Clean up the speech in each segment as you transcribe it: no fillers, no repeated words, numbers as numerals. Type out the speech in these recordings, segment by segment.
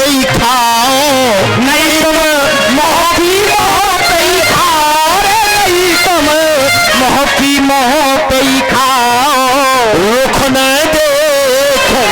ही खाओ, नहीं तुम मोह की मोह पे ही खाओ रे, नहीं तुम मोह की मोह पे ही खाओ, रुख न देखो।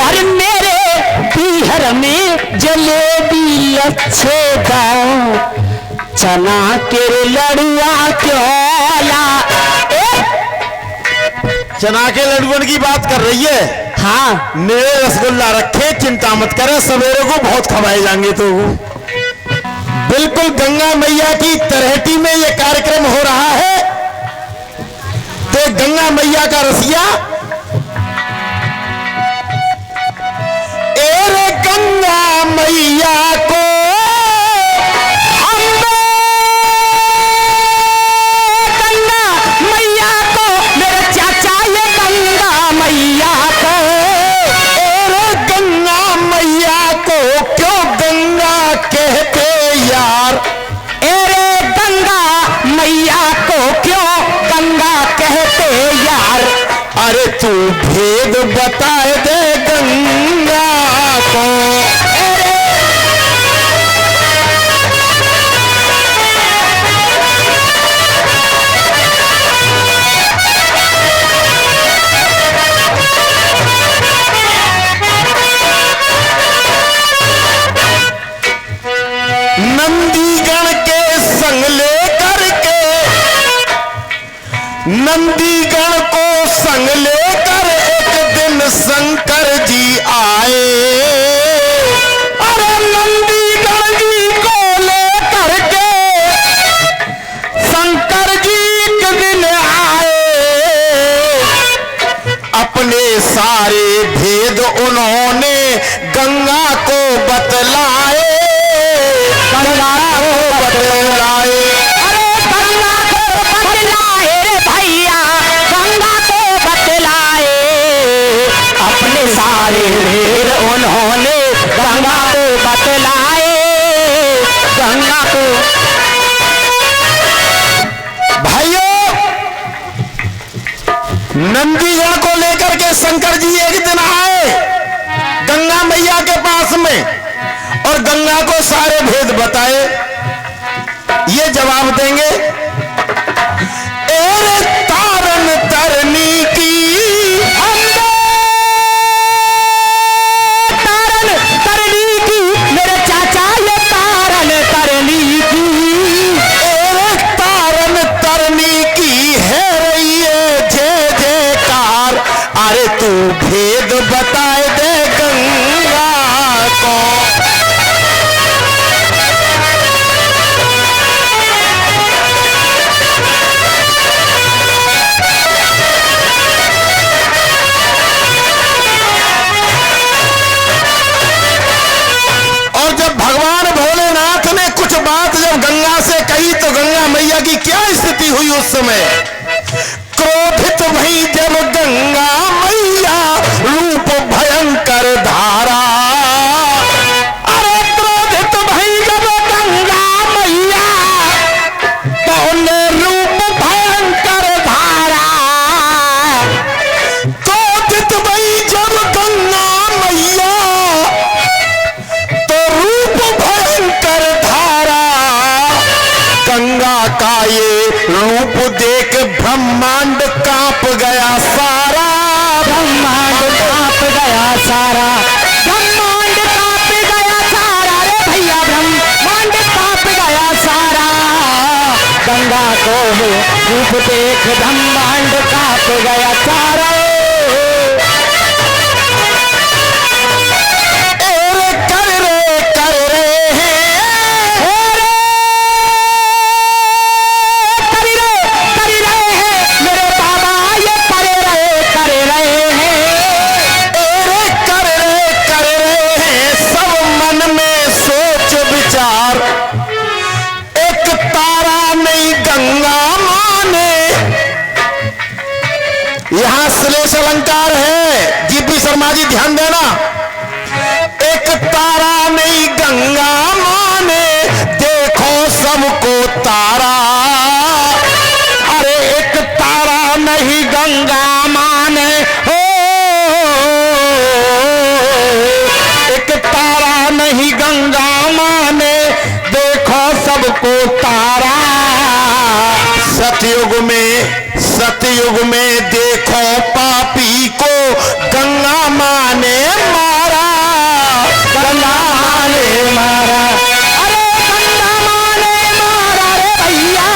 अरे मेरे पीहर में जलेबी लच्छे दाओ, चना के लड़ुआ क्यों ला। चना के लड्डुओं की बात कर रही है? हाँ, मेरे रसगुल्ला रखे, चिंता मत करे, सवेरे को बहुत खवाए जाएंगे। तो बिल्कुल गंगा मैया की तरहेटी में ये कार्यक्रम हो रहा है। तो गंगा मैया का रसिया, एरे गंगा मैया को गंगा मैया को मेरे चाचा, ये गंगा मैया को, एरे गंगा मैया को क्यों गंगा कहते यार, एरे गंगा मैया को क्यों गंगा कहते यार। अरे तू भेद बताए दे गंगा को। नंदीगण के संग लेकर के, नंदीगण को संग लेकर एक दिन शंकर जी आए। अरे नंदीगण जी को लेकर के शंकर जी एक दिन आए, अपने सारे भेद उन्होंने गंगा को बतलाए, गंगा को बतलाए। अरे गंगा को बतलाए रे भैया, गंगा को बतलाए, अपने सारे भेद उन्होंने गंगा को बतलाए, गंगा को। भाइयों, नंदीगण को लेकर के शंकर जी एक दिन आए गंगा मैया के पास में, और गंगा को सारे भेद बताए। ये जवाब देंगे, एरे तारन तरनी की, तारन तरनी की मेरे चाचा, ये तारन तरनी की, एरे तारन तरनी की है रही है जय जयकार। अरे तू भेद बताए दे गंगा को। तो गंगा मैया की क्या स्थिति हुई उस समय? क्रोधित भई जब गंगा मैया रूप भयंकर धारा। अरे क्रोधित भई जब गंगा मैया तो रूप भयंकर धारा। क्रोधित भई जब गंगा मैया तो रूप ब्रह्मांड कांप गया सारा, ब्रह्मांड कांप गया सारा, ब्रह्मांड कांप गया सारा रे भैया, ब्रह्मांड कांप गया सारा। गंगा को रूप देख ब्रह्मांड कांप गया सारा। यहां श्लेष अलंकार है, जीपी शर्मा जी ध्यान देना। एक तारा नहीं गंगा माने, देखो सबको तारा। अरे एक तारा नहीं गंगा माने हो, एक तारा नहीं गंगा माने, देखो सबको तारा। सतयुग में देखो पापी को गंगा माँ ने मारा, गंगा माँ ने मारा। अरे गंगा माँ ने मारा रे भैया।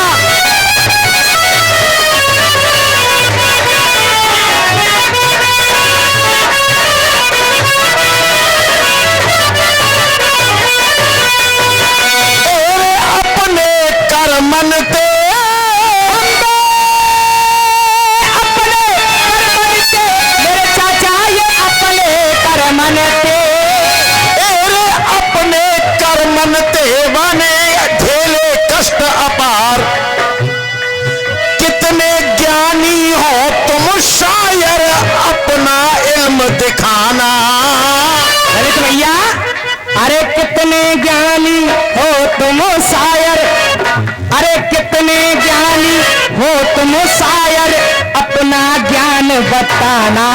अपने कर्मन ते अपार। कितने ज्ञानी हो तुम शायर, अपना इल्म दिखाना। ललित भैया, अरे कितने ज्ञानी हो तुम शायर, अरे कितने ज्ञानी हो तुम शायर, अपना ज्ञान बताना।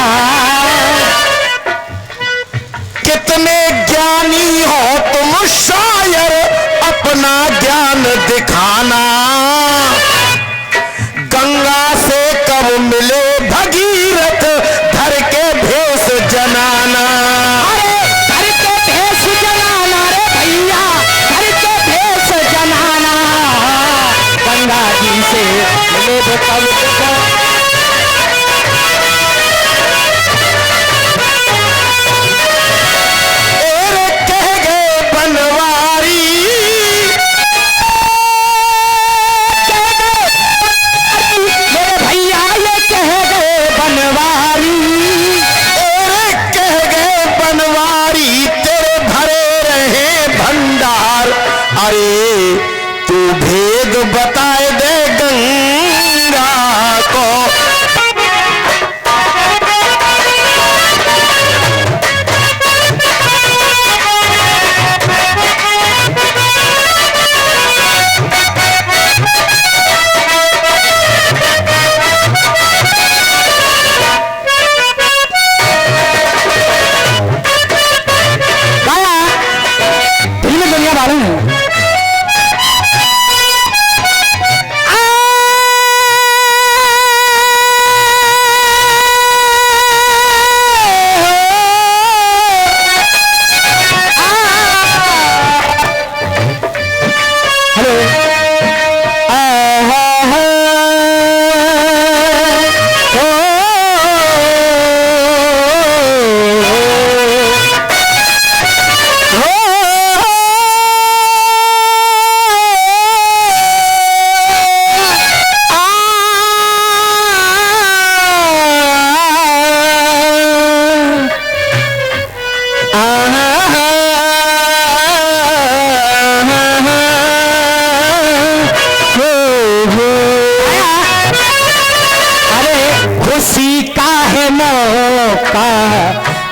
कितने ज्ञानी हो तुम शायर, अपना ज्ञान दिखाना। गंगा से कब मिले भगीरथ, धर के भेष जनाना। अरे धर के भेष जनाना रे भैया, धर के भेष जनाना। गंगा जी से मिले कब अरे तू भेद बताए दे गंगा को। फिल्म दुनिया मालूम है।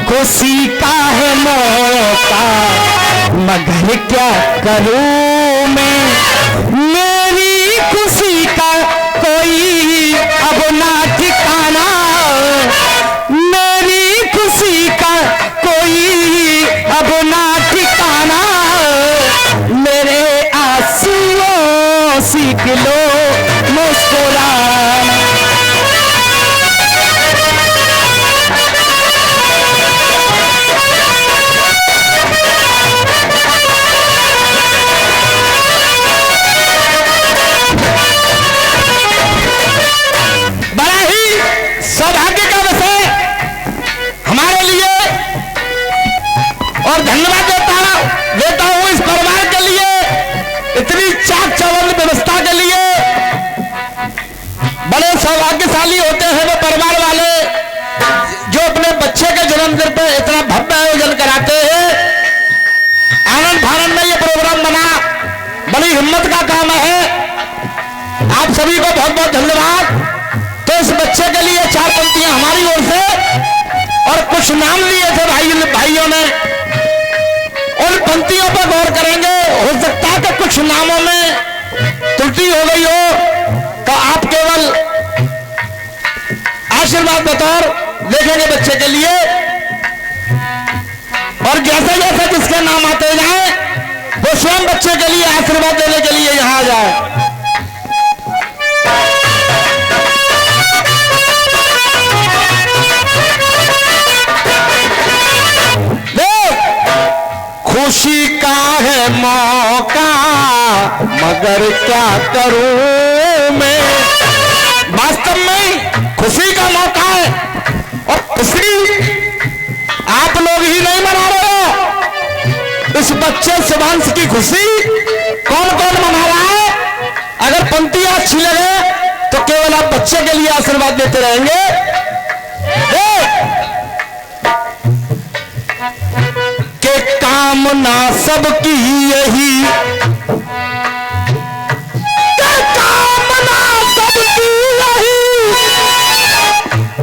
खुशी का है मौका, मगर क्या करूं मैं, मेरी खुशी का कोई अब ना ठिकाना, मेरी खुशी का कोई अब ना ठिकाना, मेरे आंसुओं सीख लो मुस्कुराना। हिम्मत का काम है। आप सभी को बहुत बहुत धन्यवाद। तो इस बच्चे के लिए 4 पंक्तियां हमारी ओर से और कुछ नाम लिए थे भाइयों ने, उन पंक्तियों पर गौर करेंगे। हो सकता है कि कुछ नामों में त्रुटि हो गई हो, तो आप केवल आशीर्वाद बतौर देखेंगे बच्चे के लिए, और जैसे जैसे जिसके नाम आते जाए वो स्वयं बच्चे के लिए आशीर्वाद देने के लिए यहां आ जाए। खुशी का है मौका मगर क्या करूं मैं। वास्तव में खुशी का मौका है, और खुशी आप लोग ही नहीं मना रहे हो। इस बच्चे शिवांश की खुशी कौन कौन मना रहा है? अगर पंक्तियां अच्छी लगे तो केवल आप बच्चे के लिए आशीर्वाद देते रहेंगे। के कामना सबकी यही, के कामना सबकी यही,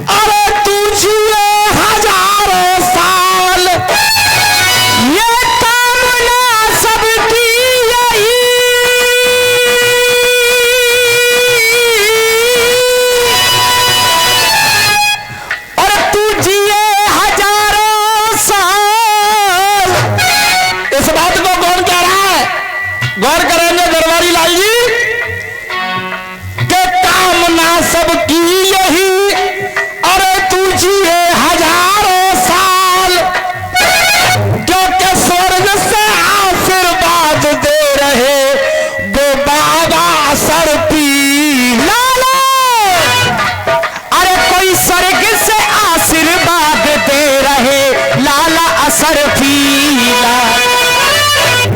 अरे तुझे हजारों साल, ये कामना सबकी यही, और तुझे हजारों साल। इस बात को कौन कह रहा है? गौर करेंगे दरबारी लाल जी। के कामना सबकी यही, अरे तुझे हजारों साल, क्योंकि स्वर्ग से आशीर्वाद दे रहे वो बाबा सर पी लाला। अरे कोई स्वर्ग से आशीर्वाद दे रहे लाला असर पीला।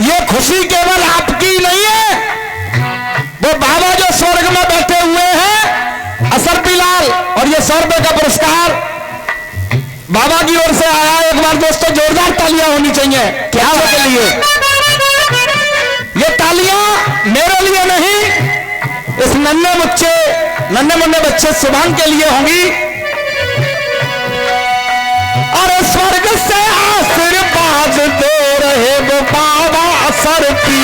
ये खुशी केवल आपकी नहीं है, वो बाबा जो स्वर्ग में बैठे हुए हैं असर पीलाल, और ये 100 रुपए का पुरस्कार बाबा की ओर से आया है। एक बार दोस्तों जोरदार तालियां होनी चाहिए क्या के लिए। ये तालियां मेरे लिए नहीं, इस नन्हे मुन्ने बच्चे शुभांग के लिए होंगी। और स्वर्ग से आशीर्वाद दे रहे वो बाबा असर पी।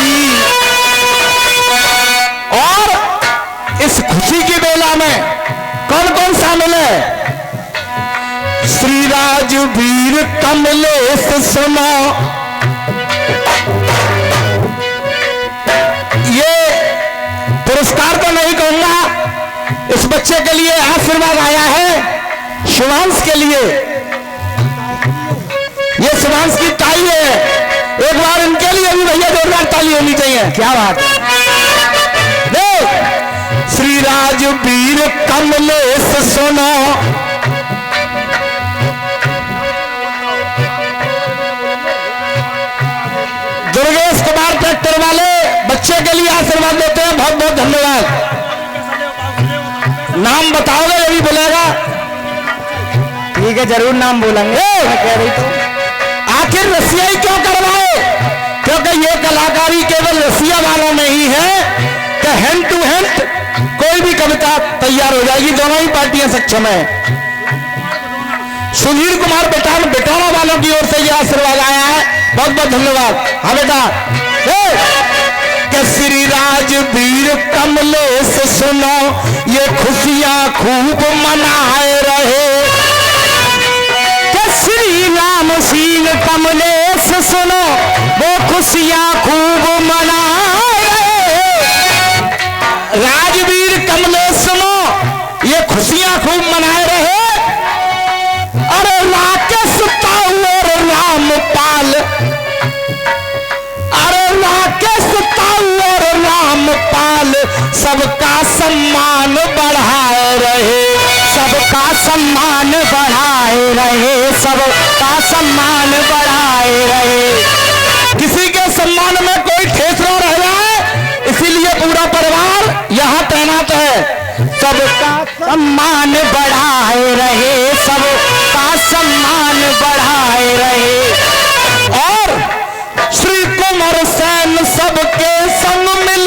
और इस खुशी की बेला में कौन कौन शामिल है? श्री राजवीर कमलेश सुनो, ये पुरस्कार तो नहीं कहूंगा, इस बच्चे के लिए आशीर्वाद आया है शिवांश के लिए। ये शिवांश की ताई है, एक बार इनके लिए भी भैया जोरदार ताली होनी चाहिए। क्या बात है। श्री राजवीर कमलेश सुनो, दुर्गेश कुमार ट्रैक्टर वाले बच्चे के लिए आशीर्वाद देते हैं। बहुत बहुत धन्यवाद। नाम बताओगे यही बोलेगा? ठीक है जरूर नाम बोलेंगे। कह रही तो आखिर रसिया ही क्यों करवाए? क्योंकि ये कलाकारी केवल रसिया वालों में ही है कि हैंड टू हैंड कोई भी कविता तैयार हो जाएगी। दोनों ही पार्टियां सक्षम है। सुधीर कुमार बेटाना वालों की ओर से यह आशीर्वाद आया है। बहुत बहुत धन्यवाद। हाँ बेटा, कि श्री राजवीर कमलेश सुनो, ये खुशियां खूब मनाए रहे। कि श्री राम सिंह कमलेश सुनो, वो खुशियां खूब मनाए रहे। राजवीर कमलेश सुनो, ये खुशियां खूब मनाए रहे। अरे राकेश ताऊ और रामपाल, अरे राकेश ताऊ और रामपाल, सबका सम्मान बढ़ाए रहे, सबका सम्मान बढ़ाए रहे, सबका सम्मान बढ़ाए रहे। किसी के सम्मान में कोई ठेस न रह जाए, इसीलिए पूरा परिवार यहाँ तैनात है। सबका सम्मान बढ़ाए रहे, सबका सम्मान बढ़ाए रहे। और श्री कुंवर सेन सबके संग मिल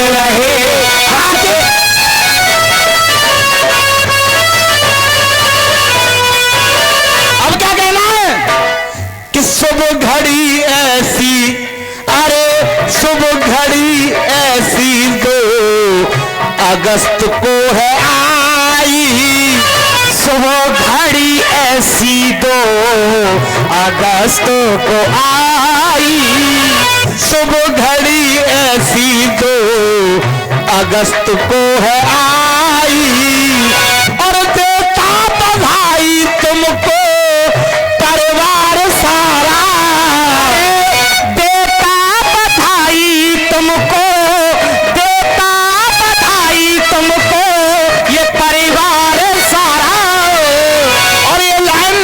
रहे। अब क्या कहना है कि शुभ घड़ी ऐसी, अरे शुभ घड़ी ऐसी 2 अगस्त को है आई। शुभ घड़ी ऐसी 2 अगस्त को आई। शुभ घड़ी ऐसी 2 अगस्त को है आई। और देता बधाई तुमको परिवार सारा, देता बधाई तुमको, देता बधाई तुमको ये परिवार सारा। और ये लाइन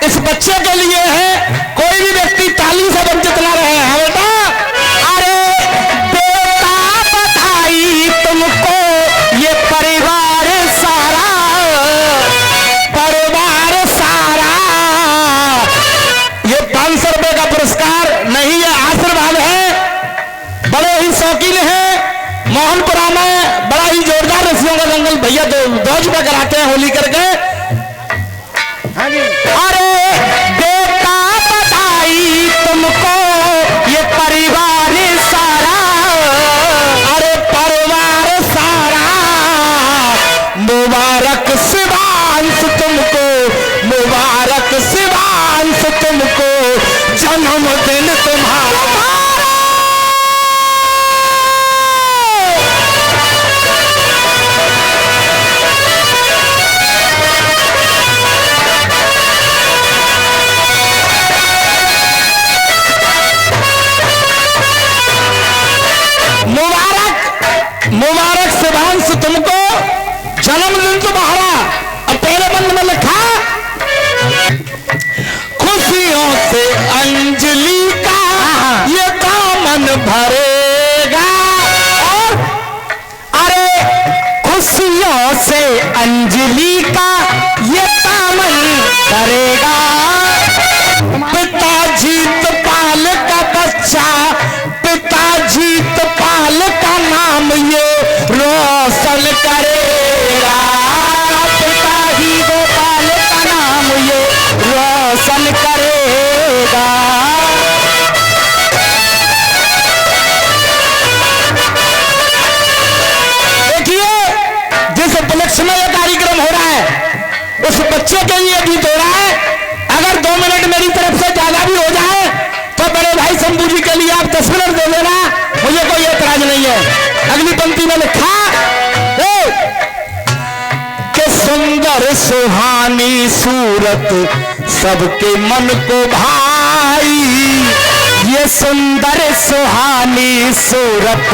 इस बच्चे के लिए है, कोई भी व्यक्ति ताली से वंचित ना रहे। है बेटा, अरे देता बधाई तुमको ये परिवार सारा, परिवार सारा। ये 500 रुपए का पुरस्कार नहीं, ये आशीर्वाद है। बड़े ही शौकीन हैं मोहनपुरा में, बड़ा ही जोरदार रस्सियों का दंगल भैया 2 रुपए कराते हैं होली करके। अरे देता बधाई तुमको ये परिवार सारा, अरे परिवार सारा। मुबारक शिवांश तुमको, मुबारक शिवांश तुमको जन्मदिन तुम्हारा। मुबारक, मुबारक शिवांश तुमको जन्मदिन तुम्हारा। अब पहले बंद में लिखा खुशियों से अंजलि का ये दामन भरेगा। और अरे खुशियों से अंजलि का ये दामन भरेगा। पिता जीतपाल का बच्चा, पिता जीतपाल का नाम ये रोशन करेगा। पिता ही गोपाल का नाम ये रोशन करेगा। देखिए जिस उपलक्ष्य में यह कार्यक्रम हो रहा है उस बच्चे के लिए गीत हो रहा है। अगर 2 मिनट मेरी तरफ से ज्यादा भी हो जाए तो बड़े भाई शंभू जी के लिए आप 10 मिनट दे देना, मुझे कोई ऐतराज नहीं है। अगली पंक्ति में लिखा कि सुंदर सुहानी सूरत सबके मन को भाई। ये सुंदर सुहानी सूरत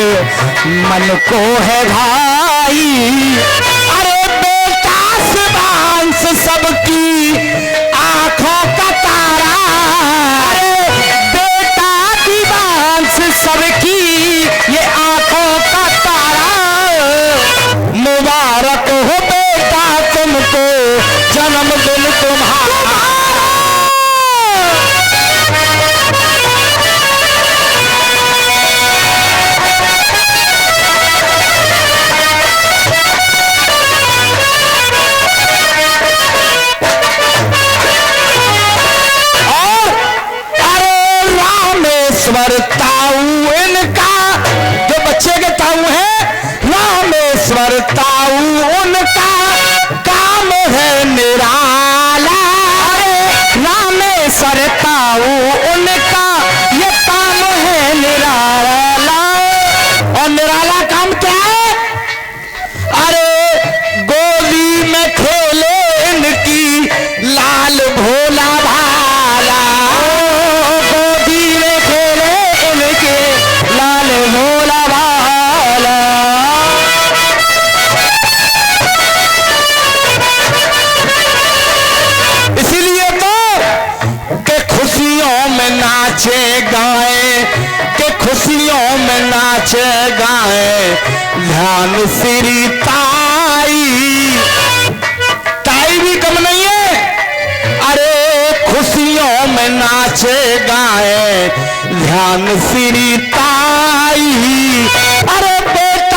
मन को है भाई। अरे बेटा शिवांश सबकी आंखों का तारा। अरे बेटा शिवांश सबकी ये आंखों का तारा। मुबारक हो बेटा तुमको जन्मदिन तुम्हारा। रामेश्वर ताऊ इनका, जो बच्चे के ताऊ हैं, रामेश्वर ताऊ उनका काम है निराला। रामेश्वर ताऊ उनका ये काम है निराला। और निराला काम क्या है? अरे गोली में खेले इनकी लाल भोला भाला। गोदी में खेले इनके लाल भोला भाला। इसीलिए तो के खुशियों में नाचे गाए, के खुशियों में नाचे गाए ध्यान श्री ताई। ताई भी कम नहीं है। अरे खुशियों में नाचे गाए ध्यान श्री ताई। अरे बेटा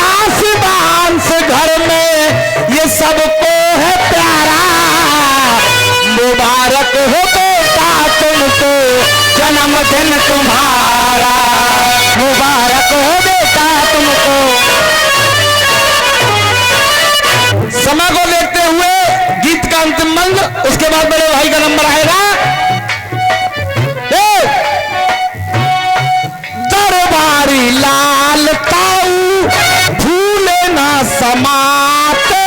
जन्मदिन तुम्हारा मुबारक हो बेटा तुमको। समय को देखते हुए गीत का अंतिम मंद, उसके बाद बड़े भाई का नंबर आएगा। दरबारी लाल ताऊ फूले ना समाते,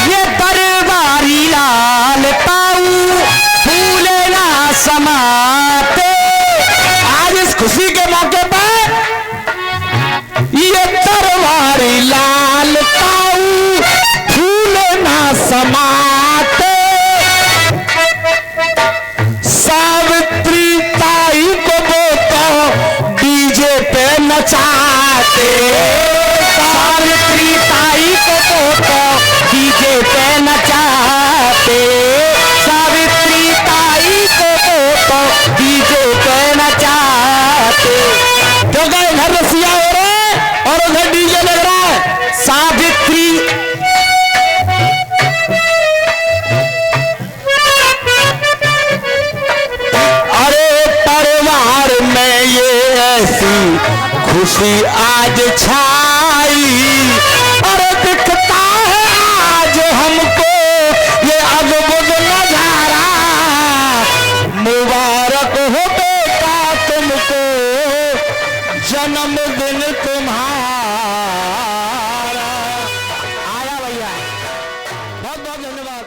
ये दरबारी लाल ताऊ फूले ना समाते। आज इस खुशी के मौके पर ये दरबारी लाल ताऊ फूले ना समाते। सावित्री ताई को वो तो डीजे पे नचाते, सावित्री ताई को वो तो डीजे पे नचाते, सावित्री ताई को वो तो डीजे पे नचाते। क्योंकि इधर रसिया हो रहा है और उधर डीजे लग रहा है। सावित्री अरे परिवार में ये ऐसी खुशी आज छाई, और दिखता है आज हमको ये अद्भुत नजारा। मुबारक हो बेटा तुमको जन्मदिन तुम्हारा। आया भैया, बहुत बहुत धन्यवाद।